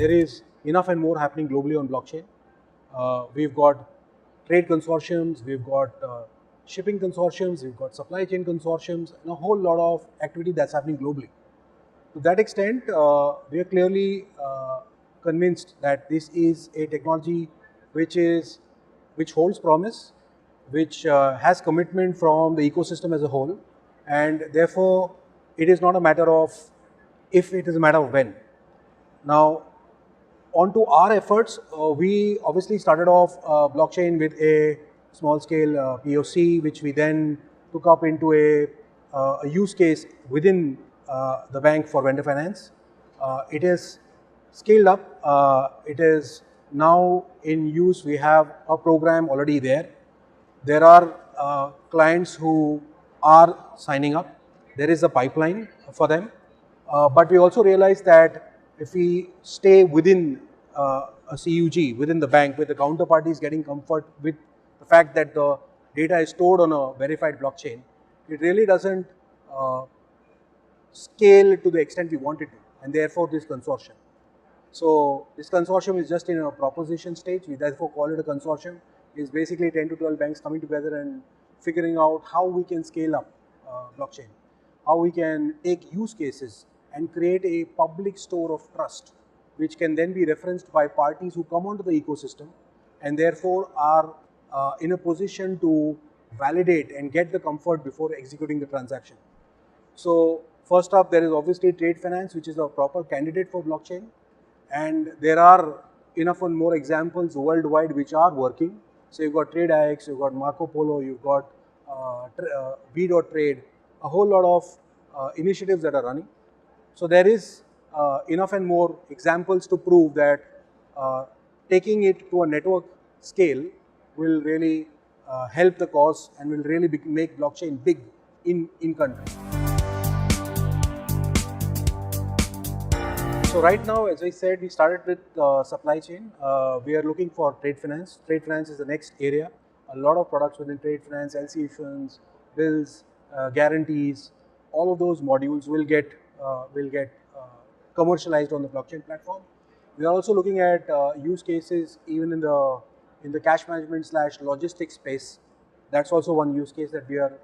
there is enough and more happening globally on blockchain. We've got trade consortiums, we've got shipping consortiums, we've got supply chain consortiums, and a whole lot of activity that's happening globally. To that extent, we are clearly convinced that this is a technology which holds promise, which has commitment from the ecosystem as a whole, and therefore it is not a matter of if, it is a matter of when. Now, onto our efforts, we obviously started off blockchain with a small scale POC, which we then took up into a use case within the bank for vendor finance. It is scaled up, it is now in use. We have a program already there. There are clients who are signing up. There is a pipeline for them. But we also realize that if we stay within a CUG, within the bank, with the counterparties getting comfort with the fact that the data is stored on a verified blockchain, it really doesn't scale to the extent we want it to, and therefore this consortium. So this consortium is just in a proposition stage. We therefore call it a consortium. It's basically 10 to 12 banks coming together and figuring out how we can scale up blockchain, how we can take use cases and create a public store of trust, which can then be referenced by parties who come onto the ecosystem and therefore are in a position to validate and get the comfort before executing the transaction. So first up, there is obviously trade finance, which is a proper candidate for blockchain, and there are enough and more examples worldwide which are working. So you've got TradeIX, you've got Marco Polo, you've got V.Trade, a whole lot of initiatives that are running. So there is enough and more examples to prove that taking it to a network scale will really help the cause and will really make blockchain big in country. So right now, as I said, we started with supply chain. We are looking for trade finance. Trade finance is the next area. A lot of products within trade finance, LC issuance, bills, guarantees, all of those modules will get commercialized on the blockchain platform. We are also looking at use cases even in the cash management / logistics space. That's also one use case that we are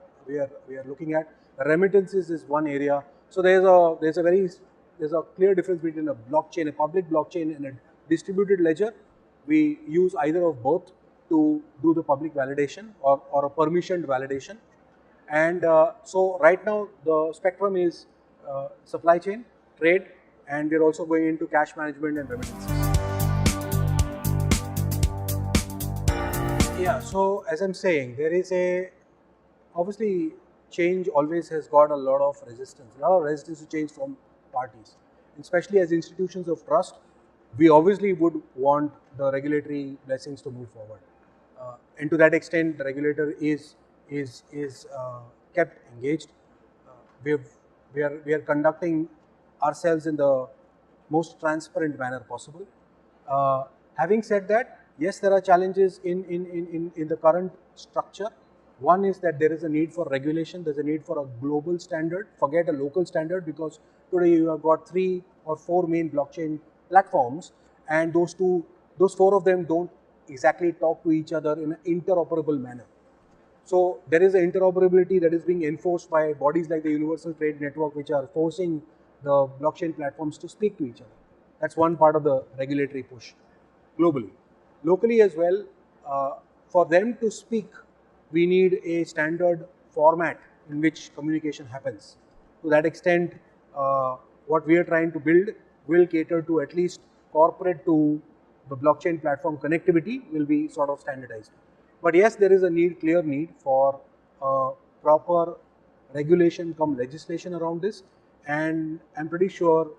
looking at. Remittances is one area. So there's a clear difference between a blockchain, a public blockchain, and a distributed ledger. We use either of both to do the public validation or a permissioned validation. And so right now the spectrum is supply chain, trade, and we're also going into cash management and remittances. Yeah, so as I'm saying, there is obviously change always has got a lot of resistance to change from parties, especially as institutions of trust. We obviously would want the regulatory blessings to move forward, and to that extent, the regulator is kept engaged. We are conducting ourselves in the most transparent manner possible. Having said that, yes, there are challenges in the current structure. One is that there is a need for regulation. There's a need for a global standard. Forget a local standard, because today you have got 3 or 4 main blockchain platforms, and those 4 of them don't exactly talk to each other in an interoperable manner. So there is an interoperability that is being enforced by bodies like the Universal Trade Network, which are forcing the blockchain platforms to speak to each other. That's one part of the regulatory push globally. Locally as well, for them to speak, we need a standard format in which communication happens. To that extent, what we are trying to build will cater to at least corporate to the blockchain platform connectivity will be sort of standardized. But yes, there is a clear need for proper regulation come legislation around this, and I'm pretty sure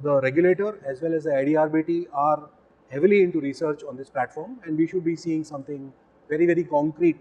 the regulator as well as the IDRBT are heavily into research on this platform, and we should be seeing something very, very concrete